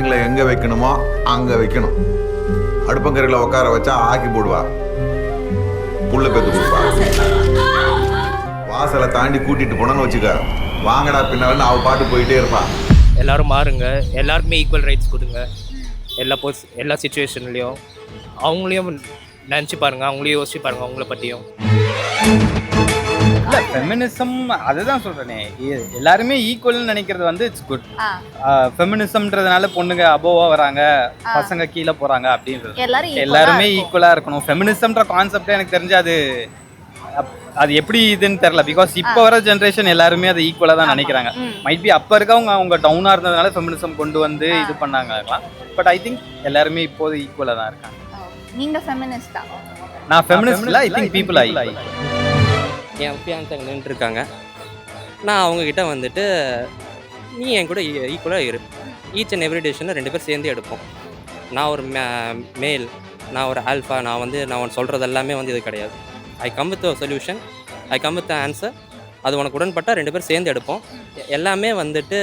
பொம்பளைங்களை எங்கே வைக்கணுமோ அங்கே வைக்கணும். அடுப்பங்கரையில் உட்கார வச்சா ஆக்கி போடுவா, புள்ள பெற்று கொடுப்பா. வாசலை தாண்டி கூட்டிட்டு போனோன்னு வச்சுக்க, வாங்கடா பின்னால அவ பாட்டு போயிட்டே இருப்பான். எல்லாரும் மாறுங்க, எல்லாருக்குமே ஈக்குவல் ரைட்ஸ் கொடுங்க. எல்லா சுச்சுவேஷன்லேயும் அவங்களையும் நினச்சி பாருங்கள், அவங்களையும் யோசிச்சு பாருங்கள், அவங்கள பற்றியும். இல்லை, ஃபெமினிசம் அதுதான் சொல்கிறேனே, எல்லாருமே ஈக்குவல்னு நினைக்கிறது வந்து இட்ஸ் குட். ஃபெமினிசம்ன்றதுனால பொண்ணுங்க அபோவாக வராங்க, பசங்க கீழே போகிறாங்க அப்படின்றது. எல்லாருமே ஈக்குவலாக இருக்கணும். ஃபெமினிசம்ன்ற கான்செப்டே எனக்கு தெரிஞ்சு அது எப்படி இதுன்னு தெரில. பிகாஸ் இப்போ வர ஜென்ரேஷன் எல்லாருமே அதை ஈக்குவலாக தான் நினைக்கிறாங்க. மைட் பி அப்போ இருக்கவங்க அவங்க டவுனாக இருந்ததுனால ஃபெமினிசம் கொண்டு வந்து இது பண்ணாங்கலாம். பட் ஐ திங்க் எல்லாருமே இப்போது ஈக்குவலாக தான் இருக்காங்க. நீங்கள் ஃபெமினிஸ்டா? நான் ஃபெமினிஸ்ட் இல்லை, ஐ திங்க் பீப்புள் ஐ. என் ஃபியான்ஸாங்க நின்றுருக்காங்க. நான் அவங்கக்கிட்ட வந்துட்டு நீ என் கூட ஈக்குவலாக இரு, ஈச் அண்ட் எவ்ரி டெசிஷனை 2 பேர் சேர்ந்து எடுப்போம். நான் ஒரு மேல், நான் ஒரு ஆல்ஃபா, நான் சொல்கிறது எல்லாமே வந்து இது கிடையாது. I come with solution, I come with answer. அது உனக்கு உடன்பட்டால் 2 பேர் சேர்ந்து எடுப்போம். எல்லாமே வந்துட்டு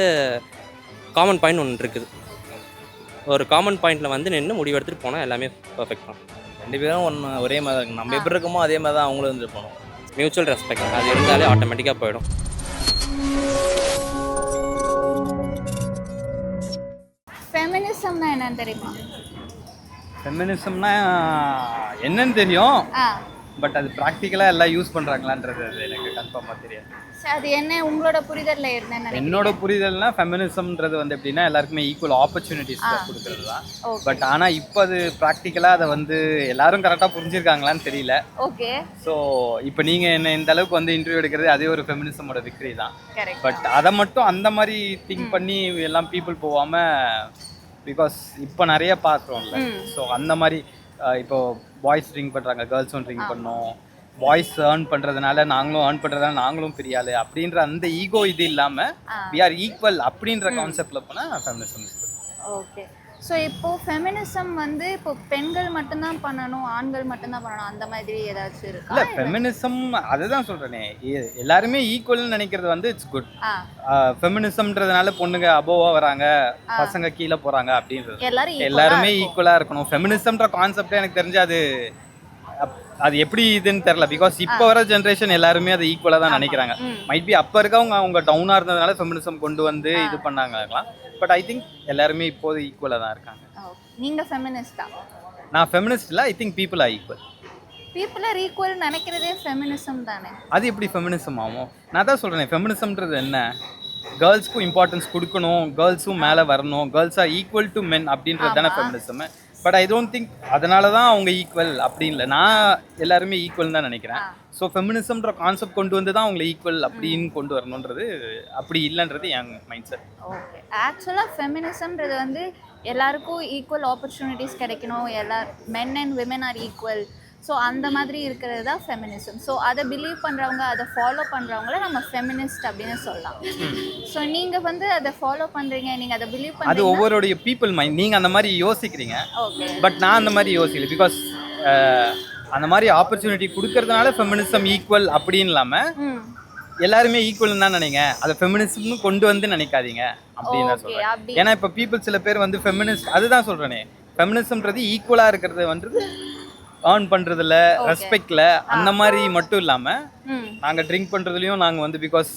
காமன் பாயிண்ட் ஒன்று இருக்குது. ஒரு காமன் பாயிண்டில் வந்து நின்று முடிவு எடுத்துகிட்டு போனால் எல்லாமே பர்ஃபெக்ட் தான். 2 பேரும் ஒரே மாதிரி இருக்கும். நம்ம எப்படி இருக்கோமோ அதே மாதிரி தான் அவங்களும் வந்துட்டு போகணும். மியூச்சுவல் ரெஸ்பெக்ட் அது இருந்தாலே ஆட்டோமேட்டிக்காக போயிடும். ஃபெமினிசம்னா என்னன்னு தெரியுமா? ஃபெமினிசம்னா என்னன்னு தெரியும், பட் அது ப்ராக்டிக்கலாக எல்லாம் யூஸ் பண்ணுறாங்களான்றது அது எனக்கு கன்ஃபார்மாக தெரியாது. அது என்ன உங்களோட புரிதலில் என்னன்னு? என்னோட புரிதல்னா ஃபெமினிசம்ன்றது வந்து எப்படின்னா எல்லாருக்குமே ஈக்குவல் ஆப்பர்ச்சுனிட்டிஸ் கொடுக்குறது தான். பட் ஆனால் இப்போ அது ப்ராக்டிக்கலாக அதை வந்து எல்லாரும் கரெக்டாக புரிஞ்சிருக்காங்களான்னு தெரியல. ஓகே. ஸோ இப்போ நீங்கள் என்ன இந்த அளவுக்கு வந்து இன்டர்வியூ எடுக்கிறது அதே ஒரு ஃபெமினிசமோட விக்ரி தான். பட் அதை மட்டும் அந்த மாதிரி திங்க் பண்ணி எல்லாம் பீப்புள் போகாமல், பிகாஸ் இப்போ நிறைய பார்க்குறோம்ல. ஸோ அந்த மாதிரி இப்போ பாய்ஸ் ட்ரிங்க் பண்ணுறாங்க, கேர்ள்ஸும் ட்ரிங்க் பண்ணோம், பாய்ஸ் ஏர்ன் பண்ணுறதுனால நாங்களும் ஏர்ன் பண்ணுறதுனால நாங்களும் பெரிய ஆளு அப்படின்ற அந்த ஈகோ இது இல்லாமல் வி ஆர் ஈக்குவல் அப்படின்ற கான்செப்டில் போனால் ஃபெமினிசம். ஓகே. ஸோ இப்போது ஃபெமினிசம் வந்து இப்போ பெண்கள் மட்டும்தான் பண்ணணும், ஆண்கள் மட்டும்தான் பண்ணணும், அந்த மாதிரி ஏதாச்சும் இருக்கா? இல்லை, ஃபெமினிசம் அதுதான் சொல்கிறேனே, எல்லாருமே ஈக்குவல்னு நினைக்கிறது வந்து இட்ஸ் குட். ஃபெமினிசம்ன்றதுனால பொண்ணுங்க அபோவாக வராங்க, பசங்க கீழே போகிறாங்க அப்படின்றது. எல்லாருமே ஈக்குவலாக இருக்கணும். ஃபெமினிசம்ன்ற கான்செப்டே எனக்கு தெரிஞ்சு அது எப்படி இதுன்னு தெரில. பிகாஸ் இப்போ வர ஜென்ரேஷன் எல்லாருமே அதை ஈக்குவலாக தான் நினைக்கிறாங்க. மைட் பி அப்போ இருக்கவங்க அவங்க டவுனாக இருந்ததுனால ஃபெமினிசம் கொண்டு வந்து இது பண்ணாங்கலாம். பட் ஐ திங்க் எல்லாருமே இப்போது ஈக்குவலாக தான் இருக்காங்க. நீங்கள் ஃபெமினிஸ்டா? நான் ஃபெமினிஸ்ட் இல்லை, I think people are equal. People are equal நினைக்கிறதே ஃபெமினிசம் தானே? அது எப்படி ஃபெமினிசம் ஆகும்? நான் தான் சொல்கிறேன், ஃபெமினிசம்ன்றது என்ன, கேர்ள்ஸ்க்கும் இம்பார்ட்டன்ஸ் கொடுக்கணும், கேர்ள்ஸும் மேலே வரணும், girls are equal to men அப்படின்றது தானே feminism. But I don't think அதனால தான் அவங்க ஈக்குவல் அப்படின்னு இல்லை. நான் எல்லாருமே ஈக்குவல் தான் நினைக்கிறேன். ஸோ ஃபெமினிசம்ன்ற கான்செப்ட் கொண்டு வந்து தான் அவங்களை ஈக்குவல் அப்படின்னு கொண்டு வரணுன்றது அப்படி இல்லைன்றது என் மைண்ட் செட். ஓகே. ஆக்சுவலாக ஃபெமினிசம்ன்றது வந்து எல்லாருக்கும் ஈக்குவல் ஆப்பர்ச்சுனிட்டிஸ் கிடைக்கணும், men and women are equal. So அந்த மாதிரி இருக்கிறது தான் ஃபெமினிசம். ஸோ அதை பிலீவ் பண்ணுறவங்க, அதை ஃபாலோ பண்ணுறவங்கள நம்ம ஃபெமினிஸ்ட் அப்படின்னு சொல்லலாம். ஸோ நீங்கள் வந்து அதை ஃபாலோ பண்ணுறீங்க, நீங்கள் அதை பிலீவ் பண்ணுறீங்க, அது ஒவ்வொருடைய பீப்புள் மைண்ட். நீங்கள் அந்த மாதிரி யோசிக்கிறீங்க, பட் நான் அந்த மாதிரி யோசிக்கல. பிகாஸ் அந்த மாதிரி ஆப்பர்ச்சுனிட்டி கொடுக்கறதுனால ஃபெமினிசம் ஈக்குவல் அப்படின்னு இல்லாமல் எல்லாருமே ஈக்குவல் தான் நினைங்க, அதை ஃபெமினிசம்னு கொண்டு வந்து நினைக்காதீங்க அப்படின்னு தான் சொல்கிறேன். ஏன்னா இப்போ பீப்புள் சில பேர் வந்து ஃபெமினிஸ்ட், அதுதான் சொல்கிறேனே, ஃபெமினிசம்ன்றது ஈக்குவலாக இருக்கிறது வந்து ஏர்ன் பண்ணுறதுல, ரெஸ்பெக்டில், அந்த மாதிரி மட்டும் இல்லாமல் நாங்கள் ட்ரிங்க் பண்ணுறதுலையும் நாங்கள் வந்து பிகாஸ்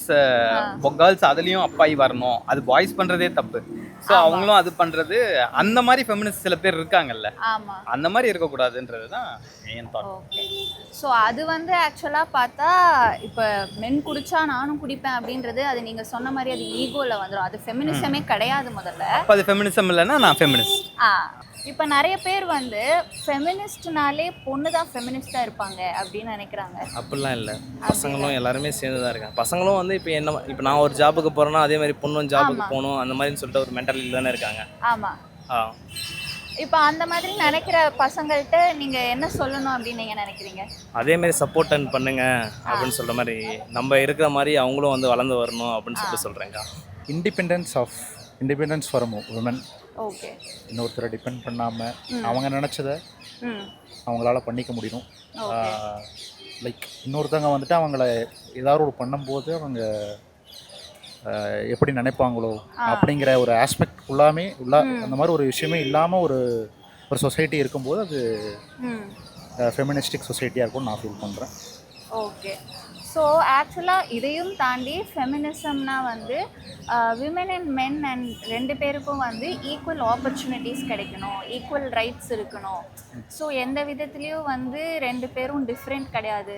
கேர்ள்ஸ் அதுலேயும் அப்பாயி வரணும், அது பாய்ஸ் பண்ணுறதே தப்பு. ஸோ அவங்களும் அது பண்ணுறது, அந்த மாதிரி ஃபெமினிஸ்ட் சில பேர் இருக்காங்கல்ல, அந்த மாதிரி இருக்கக்கூடாதுன்றது தான் என் தாட். ஸோ அது வந்து ஆக்சுவலாக பார்த்தா இப்போ மென் குடிச்சா நானும் குடிப்பேன் அப்படின்றது அது நீங்கள் சொன்ன மாதிரி அது ஈகோவில் வந்துடும். அது ஃபெமினிசமே கிடையாது முதல்ல. அப்போ அது ஃபெமினிசம் இல்லைன்னா நான் ஃபெமினிஸ்ட். இப்போ நிறைய பேர் வந்து ஃபெமினிஸ்ட்னாலே பொண்ணு தான் ஃபெமினிஸ்டாக இருப்பாங்க அப்படின்னு நினைக்கிறாங்க. அப்படிலாம் இல்லை, பசங்களும் எல்லாருமே சேர்ந்து தான் இருக்காங்க. பசங்களும் வந்து இப்போ நான் ஒரு ஜாபுக்கு போகிறேன்னா அதே மாதிரி பொண்ணும் ஜாபுக்கு போகணும் அந்த மாதிரின்னு சொல்லிட்டு ஒரு மென்டாலிட்டி தானே இருக்காங்க. ஆமாம். இப்போ அந்த மாதிரி நினைக்கிற பசங்கள்கிட்ட நீங்கள் என்ன சொல்லணும் அப்படின்னு நீங்கள் நினைக்கிறீங்க? அதேமாரி சப்போர்ட் பண்ணுங்க அப்படின்னு சொல்கிற மாதிரி, நம்ம இருக்கிற மாதிரி அவங்களும் வந்து வளர்ந்து வரணும் அப்படின்னு சொல்லிட்டு சொல்கிறேங்க. Independence for woman. ஓகே. இன்னொருத்தரை டிபெண்ட் பண்ணாமல் அவங்க நினச்சதை அவங்களால பண்ணிக்க முடியும். லைக் இன்னொருத்தவங்க வந்துட்டு அவங்கள ஏதாவது ஒரு பண்ணும்போது அவங்க எப்படி நினைப்பாங்களோ அப்படிங்கிற ஒரு ஆஸ்பெக்ட் ஃபுல்லாமே அந்த மாதிரி ஒரு விஷயமே இல்லாமல் ஒரு சொசைட்டி இருக்கும்போது அது ஃபெமினிஸ்டிக் சொசைட்டியாக இருக்கும்னு நான் ஃபீல் பண்ணுறேன். ஓகே. ஸோ ஆக்சுவலாக இதையும் தாண்டி ஃபெமினிசம்னா வந்து விமன் அண்ட் மென் அண்ட் ரெண்டு பேருக்கும் வந்து ஈக்குவல் ஆப்பர்ச்சுனிட்டிஸ் கிடைக்கணும், ஈக்குவல் ரைட்ஸ் இருக்கணும். ஸோ எந்த விதத்துலேயும் வந்து ரெண்டு பேரும் டிஃப்ரெண்ட் கிடையாது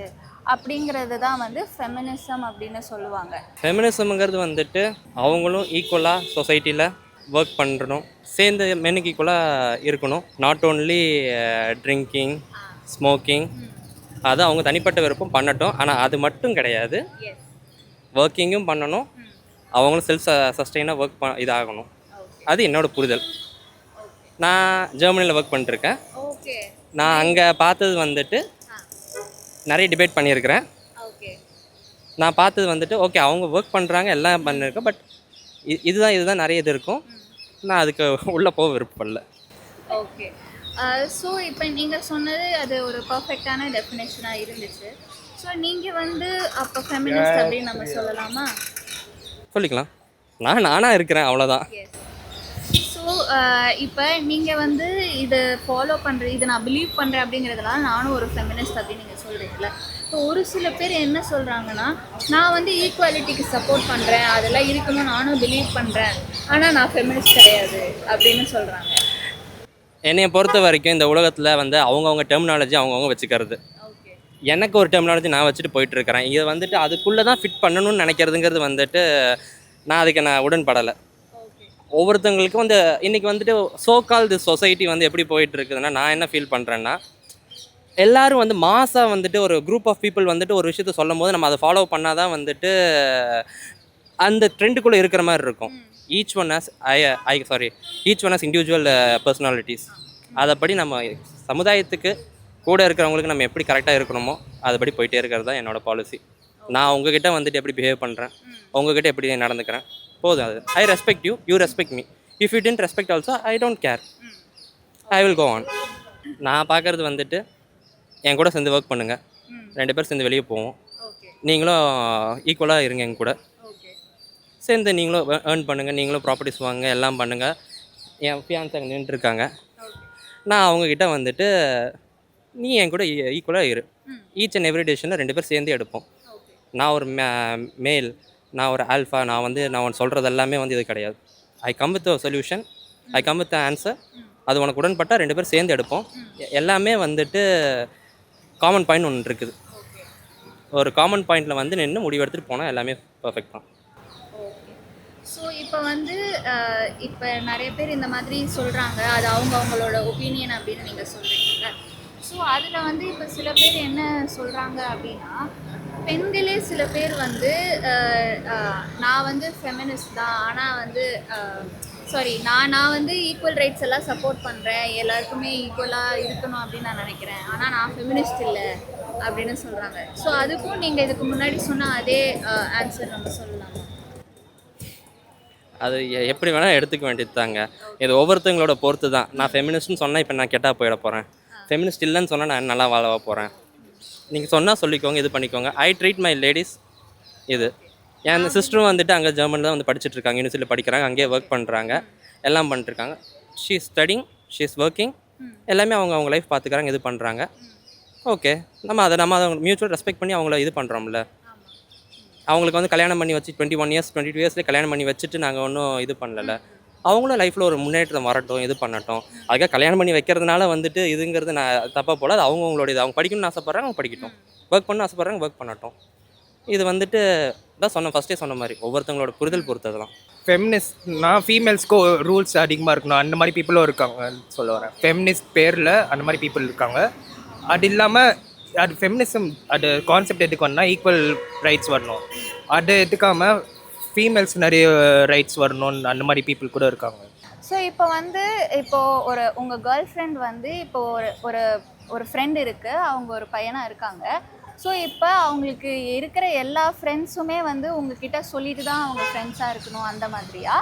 அப்படிங்கிறது தான் வந்து ஃபெமினிசம் அப்படின்னு சொல்லுவாங்க. ஃபெமினிசம்ங்கிறது வந்துட்டு அவங்களும் ஈக்குவலாக சொசைட்டியில் ஒர்க் பண்ணணும், சேர்ந்து மென்னுக்கு ஈக்குவலாக இருக்கணும். நாட் ஓன்லி ட்ரிங்கிங், ஸ்மோக்கிங், அது அவங்க தனிப்பட்ட விருப்பம் பண்ணட்டும். ஆனால் அது மட்டும் கிடையாது, ஒர்க்கிங்கும் பண்ணணும், அவங்களும் செல்ஃப் சஸ்டெயினாக ஒர்க் இதாகணும். அது என்னோட புரிதல். நான் ஜெர்மனியில் ஒர்க் பண்ணிட்டுருக்கேன். நான் அங்கே பார்த்தது வந்துட்டு நிறைய டிபேட் பண்ணியிருக்கிறேன். நான் பார்த்தது வந்துட்டு ஓகே அவங்க ஒர்க் பண்ணுறாங்க, எல்லாம் பண்ணியிருக்கேன். பட் இதுதான் நிறைய இது இருக்கும். நான் அதுக்கு உள்ளே போக விருப்பப்படல. ஓகே. ஸோ இப்போ நீங்கள் சொன்னது அது ஒரு பர்ஃபெக்டான டெஃபினேஷனாக இருந்துச்சு. ஸோ நீங்கள் வந்து அப்போ ஃபெமினிஸ்ட் அப்படின்னு நம்ம சொல்லலாமா? சொல்லிக்கலாம். நானாக இருக்கிறேன், அவ்வளோதான். ஸோ இப்போ நீங்கள் வந்து இதை ஃபாலோ இதை நான் பிலீவ் பண்ணுறேன் அப்படிங்கிறதுனால நானும் ஒரு ஃபெமினிஸ்ட் அப்படின்னு நீங்கள் சொல்கிறீங்களா? இப்போ ஒரு சில பேர் என்ன சொல்கிறாங்கன்னா, நான் வந்து ஈக்குவாலிட்டிக்கு சப்போர்ட் பண்ணுறேன், அதெல்லாம் இருக்கணும், நானும் பிலீவ் பண்ணுறேன், ஆனால் நான் ஃபெமினிஸ்ட் கிடையாது அப்படின்னு சொல்கிறாங்க. என்னையை பொறுத்த வரைக்கும் இந்த உலகத்தில் வந்து அவங்கவுங்க டெர்மினாலஜி அவங்கவுங்க வச்சுக்கிறது. எனக்கு ஒரு டெர்மினாலஜி நான் வச்சுட்டு போயிட்டுருக்கிறேன். இதை வந்துட்டு அதுக்குள்ளே தான் ஃபிட் பண்ணணும்னு நினைக்கிறதுங்கிறது வந்துட்டு நான் உடன்படலை. ஒவ்வொருத்தவங்களுக்கும் வந்து இன்றைக்கி வந்துட்டு சோகால் தி சொசைட்டி வந்து எப்படி போயிட்டுருக்குதுன்னா, நான் என்ன ஃபீல் பண்ணுறேன்னா, எல்லோரும் வந்து மாசாக வந்துட்டு ஒரு குரூப் ஆஃப் பீப்புள் வந்துட்டு ஒரு விஷயத்த சொல்லும் போது நம்ம அதை ஃபாலோ பண்ணால் தான் வந்துட்டு அந்த ட்ரெண்டுக்குள்ளே இருக்கிற மாதிரி இருக்கும். Each one has individual personalities. அதைப்படி நம்ம சமுதாயத்துக்கு கூட இருக்கிறவங்களுக்கு நம்ம எப்படி கரெக்டாக இருக்கணுமோ அதுபடி போயிட்டே இருக்கிறது தான் என்னோடய பாலிசி. நான் உங்ககிட்ட வந்துட்டு எப்படி பிஹேவ் பண்ணுறேன், உங்ககிட்ட எப்படி நடந்துக்கிறேன், போதும். அது I respect you, you respect me. If you didn't respect also I don't care, I will go on. நான் பார்க்குறது வந்துட்டு என் கூட சேர்ந்து ஒர்க் பண்ணுங்கள், 2 பேர் சேர்ந்து வெளியே போவோம், நீங்களும் ஈக்குவலாக இருங்க, என் கூட சேர்ந்து நீங்களும் ஏர்ன் பண்ணுங்கள், நீங்களும் ப்ராப்பர்ட்டிஸ் வாங்க, எல்லாம் பண்ணுங்கள். என் ஃபியான்ஸ் அங்கே நின்றுருக்காங்க, நான் அவங்கக்கிட்ட வந்துட்டு நீ என் கூட ஈக்குவலாக இரு. ஈச் அண்ட் எவ்ரி டெசிஷனை 2 பேர் சேர்ந்து எடுப்போம். நான் ஒரு மேல், நான் ஒரு ஆல்ஃபா, நான் ஒன்று சொல்கிறது எல்லாமே வந்து இது கிடையாது. I come with solution, I come with answer. அது உனக்கு உடன்பட்டால் 2 பேர் சேர்ந்து எடுப்போம். எல்லாமே வந்துட்டு காமன் பாயிண்ட் ஒன்று இருக்குது. ஒரு காமன் பாயிண்டில் வந்து நின்று முடிவு எடுத்துகிட்டு போனால் எல்லாமே பர்ஃபெக்ட் தான். ஸோ இப்போ வந்து இப்போ நிறைய பேர் இந்த மாதிரி சொல்கிறாங்க, அது அவங்களோட ஒப்பீனியன் அப்படின்னு நீங்கள் சொல்கிறீங்க. ஸோ அதில் வந்து இப்போ சில பேர் என்ன சொல்கிறாங்க அப்படின்னா, பெண்களே சில பேர் வந்து நான் வந்து ஃபெமினிஸ்ட் தான், ஆனால் வந்து நான் வந்து ஈக்குவல் ரைட்ஸ் எல்லாம் சப்போர்ட் பண்ணுறேன், எல்லாருக்குமே ஈக்குவலாக இருக்கணும் அப்படின்னு நான் நினைக்கிறேன், ஆனால் நான் ஃபெமினிஸ்ட் இல்லை அப்படின்னு சொல்கிறாங்க. ஸோ அதுக்கும் நீங்கள் இதுக்கு முன்னாடி சொன்ன அதே ஆன்சர் நம்ம சொல்லலாமா? அது எப்படி வேணால் எடுத்துக்க வேண்டியது தாங்க. இது ஒவ்வொருத்தவங்களோட பொறுத்து தான். நான் ஃபெமினிஸ்ட்னு சொன்னால் இப்போ நான் கெட்டால் போயிட போகிறேன், ஃபெமினிஸ்ட் இல்லைன்னு சொன்னால் நான் நல்லா வாழ போகிறேன். நீங்கள் சொன்னால் சொல்லிக்கோங்க, இது பண்ணிக்கோங்க. ஐ ட்ரீட் மை லேடிஸ். இது என் சிஸ்டரும் வந்துட்டு அங்கே ஜெர்மனில் தான் வந்து படிச்சுட்ருக்காங்க, யூனிவர்சிட்டியில் படிக்கிறாங்க, அங்கேயே ஒர்க் பண்ணுறாங்க, எல்லாம் பண்ணிட்டுருக்காங்க. She is studying, she is working, எல்லாமே அவங்க லைஃப் பார்த்துக்கிறாங்க, இது பண்ணுறாங்க. ஓகே, நம்ம அதை மியூச்சுவல் ரெஸ்பெக்ட் பண்ணி அவங்கள இது பண்ணுறோம்ல. அவங்களுக்கு வந்து கல்யாணம் பண்ணி வச்சு 21 இயர்ஸ் 22 இயர்ஸ்லேயே கல்யாணம் பண்ணி வச்சுட்டு நாங்கள் ஒன்றும் இது பண்ணல. அவங்களும் லைஃப்பில் ஒரு முன்னேற்றம் வரட்டும், இது பண்ணட்டும். அதுக்காக கல்யாணம் பண்ணி வைக்கிறதுனால வந்துட்டு இதுங்கிறது நான் தப்பாக போல. அது அவங்களோட இது. அவங்க படிக்கணும்னு ஆசைப்பட்றாங்க, அவங்க படிக்கட்டும். ஒர்க் பண்ண ஆசைப்பட்றாங்க, ஒர்க் பண்ணட்டும். இது வந்துட்டு தான் ஃபஸ்ட்டே சொன்ன மாதிரி ஒவ்வொருத்தவங்களோட புரிதல் பொறுத்ததெல்லாம். ஃபெமினிஸ்ட்னா ஃபீமேல்ஸ்க்கு ரூல்ஸ் அதிகமாக இருக்கணும், அந்த மாதிரி பீப்புளும் இருக்காங்கன்னு சொல்ல வரேன். ஃபெமினிஸ்ட் பேரில் அந்த மாதிரி பீப்புள் இருக்காங்க. அது இல்லாமல் அது ஃபெமினிசம் அது கான்செப்ட் எதுக்கு வரணும்னா ஈக்குவல் ரைட்ஸ் வரணும். அது எடுத்துக்காமல் ஃபீமேல்ஸ் நிறைய ரைட்ஸ் வரணும்னு அந்த மாதிரி பீப்புள் கூட இருக்காங்க. ஸோ இப்போ வந்து உங்கள் கேர்ள் ஃப்ரெண்ட் வந்து ஒரு ஃப்ரெண்ட் இருக்குது, அவங்க ஒரு பையனாக இருக்காங்க. ஸோ இப்போ அவங்களுக்கு இருக்கிற எல்லா ஃப்ரெண்ட்ஸுமே வந்து உங்ககிட்ட சொல்லிட்டு தான் அவங்க ஃப்ரெண்ட்ஸாக இருக்கணும் அந்த மாதிரியா?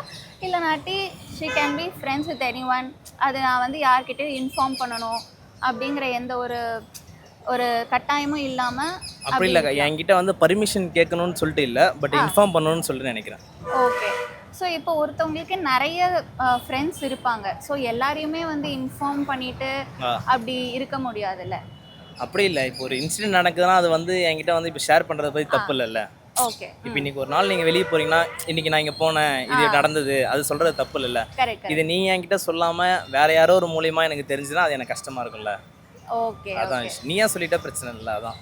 இல்லைனாட்டி she can be friends with anyone, அது நான் வந்து யார்கிட்டையும் இன்ஃபார்ம் பண்ணணும் அப்படிங்கிற எந்த ஒரு ஒரு கட்டாயமும் இல்லாமல் அப்படி இல்லைக்கா, என்கிட்ட வந்து பர்மிஷன் கேட்கணும்னு சொல்லிட்டு இல்லை, பட் இன்ஃபார்ம் பண்ணணும்னு சொல்லிட்டு நினைக்கிறேன். ஓகே. ஸோ இப்போ ஒருத்தவங்களுக்கு நிறைய ஃப்ரெண்ட்ஸ் இருப்பாங்க. ஸோ எல்லாரையுமே வந்து இன்ஃபார்ம் பண்ணிட்டு அப்படி இருக்க முடியாதுல்ல. அப்படி இல்லை, இப்போ ஒரு இன்சிடென்ட் நடக்குதுன்னா அது வந்து என்கிட்ட வந்து இப்போ ஷேர் பண்ணுறத பற்றி தப்பு இல்லைல்ல. ஓகே. இப்போ இன்னைக்கு ஒரு நாள் நீங்கள் வெளியே போறீங்கன்னா, இன்னைக்கு நான் இங்கே போனேன், இது நடந்தது, அது சொல்கிறது தப்பு இல்லைல்ல. கரெக்ட். இது நீ என்கிட்ட சொல்லாமல் வேற யாரோ ஒரு மூலியமாக எனக்கு தெரிஞ்சுன்னா அது எனக்கு கஷ்டமாக இருக்கும்ல. ஓகே. அதான் நீயா சொல்லிட்டா பிரச்சனை இல்லை. அதான்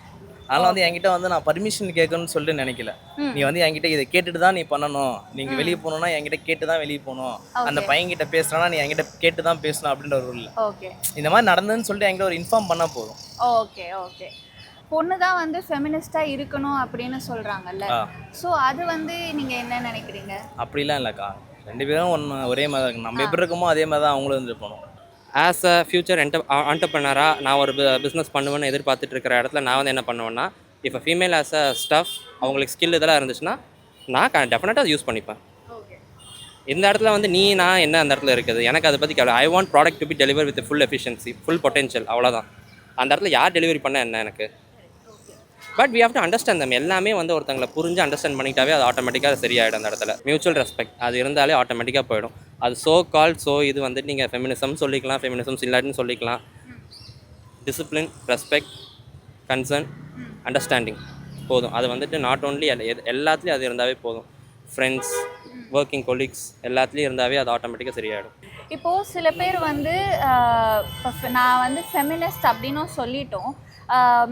அதனால் வந்து என்கிட்ட வந்து நான் பர்மிஷன் கேட்கணும்னு சொல்லிட்டு நினைக்கல. நீ வந்து என்கிட்ட இதை கேட்டுட்டு தான் நீ பண்ணணும். நீங்கள் வெளியே போகணுன்னா என்கிட்ட கேட்டு தான் வெளியே போகணும். அந்த பையன்கிட்ட பேசுகிறனா நீ என்கிட்ட கேட்டு தான் பேசணும் அப்படின்ற ஒரு ரூல். ஓகே. இந்த மாதிரி நடந்ததுன்னு சொல்லிட்டு என்கிட்ட ஒரு இன்ஃபார்ம் பண்ணால் போதும். ஓகே. ஓகே. பொண்ணு தான் வந்து ஃபெமினிஸ்டாக இருக்கணும் அப்படின்னு சொல்கிறாங்கல்ல. ஸோ அது வந்து நீங்கள் என்ன நினைக்கிறீங்க? அப்படிலாம் இல்லைக்கா, 2 பேரும் ஒரே மாதிரி இருக்கு. நம்ம எப்படி இருக்கோமோ அதே மாதிரி தான் அவங்களும் வந்து போகணும். ஆஸ் அ ஃபியூச்சர் ஆண்டர்ப்ரனராக நான் ஒரு பிஸ்னஸ் பண்ணுவேன்னு எதிர்பார்த்துட்டு இருக்கிற இடத்துல நான் வந்து என்ன பண்ணுவேன்னா, இப்போ ஃபீமேல் ஆஸ் அ ஸ்டஃப் அவங்களுக்கு ஸ்கில் இதெல்லாம் இருந்துச்சுன்னா நான் டெஃபினட்டாக யூஸ் பண்ணிப்பேன். இந்த இடத்துல வந்து நீ நான் என்ன அந்த இடத்துல இருக்குது எனக்கு அதை பற்றி கேள்வி. I want product to be deliver with full efficiency, full potential, அவ்வளோதான். அந்த இடத்துல யார் டெலிவரி பண்ண என்ன எனக்கு. But we have to understand them. எல்லாமே வந்து ஒருத்தங்களை புரிஞ்சு அண்டர்ஸ்டாண்ட் பண்ணிட்டாவே அது ஆட்டோமேட்டிக்காக சரியாயிடும். அந்த இடத்துல மியூச்சுவல் ரெஸ்பெக்ட் அது இருந்தாலே ஆட்டோமேட்டிக்காக போயிடும். அது இது வந்துட்டு நீங்கள் ஃபெமினிசம் சொல்லிக்கலாம், ஃபெமினிசம் இல்லாட்டின்னு சொல்லிக்கலாம். டிசிப்ளின், ரெஸ்பெக்ட், கன்சர்ன், அண்டர்ஸ்டாண்டிங் போதும். அது வந்துட்டு நாட் ஓன்லி எல்லாத்துலேயும் அது இருந்தாவே போதும். ஃப்ரெண்ட்ஸ், ஒர்க்கிங் கொலீக்ஸ் எல்லாத்துலேயும் இருந்தாவே அது ஆட்டோமேட்டிக்காக சரியாயிடும். இப்போது சில பேர் வந்து நான் வந்து ஃபெமினிஸ்ட் அப்படின்னும் சொல்லிட்டோம்,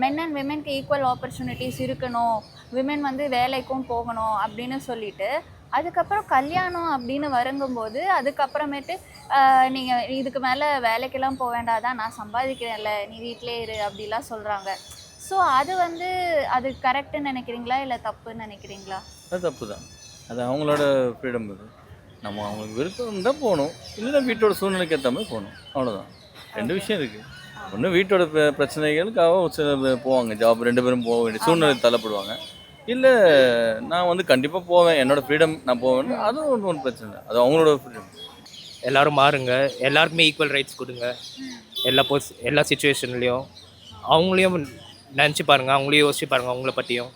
மென் அண்ட் விமென்க்கு ஈக்குவல் ஆப்பர்ச்சுனிட்டிஸ் இருக்கணும், விமென் வந்து வேலைக்கும் போகணும் அப்படின்னு சொல்லிட்டு அதுக்கப்புறம் கல்யாணம் அப்படின்னு வருங்கும்போது அதுக்கப்புறமேட்டு நீங்கள் இதுக்கு மேலே வேலைக்கெல்லாம் போக வேண்டாதான், நான் சம்பாதிக்கிறேன்ல, நீ வீட்டிலே இரு அப்படிலாம் சொல்கிறாங்க. ஸோ அது வந்து அது கரெக்டுன்னு நினைக்கிறீங்களா இல்லை தப்புன்னு நினைக்கிறீங்களா? அது தப்பு தான். அது அவங்களோட ஃப்ரீடம். அது நம்ம அவங்களுக்கு விருப்பம் இருந்தால் போகணும், இல்லைன்னா வீட்டோட சூழ்நிலைக்கு ஏற்ற மாதிரி போகணும், அவ்வளோதான். 2 விஷயம் இருக்குது. ஒன்று வீட்டோட பிரச்சனைகளுக்காக சில பேர் போவாங்க, ஜாப் 2 பேரும் போக வேண்டிய சூழ்நிலை தள்ளப்படுவாங்க. இல்லை நான் வந்து கண்டிப்பாக போவேன், என்னோடய ஃப்ரீடம் நான் போவேன், அதுவும் ஒன்றும் பிரச்சனை இல்லை, அது அவங்களோட ஃப்ரீடம். எல்லோரும் மாறுங்க, எல்லாருக்குமே ஈக்குவல் ரைட்ஸ் கொடுங்க. எல்லா சுச்சுவேஷன்லேயும் அவங்களையும் நினச்சி பாருங்கள், அவங்களையும் யோசிச்சு பாருங்கள் அவங்கள பற்றியும்.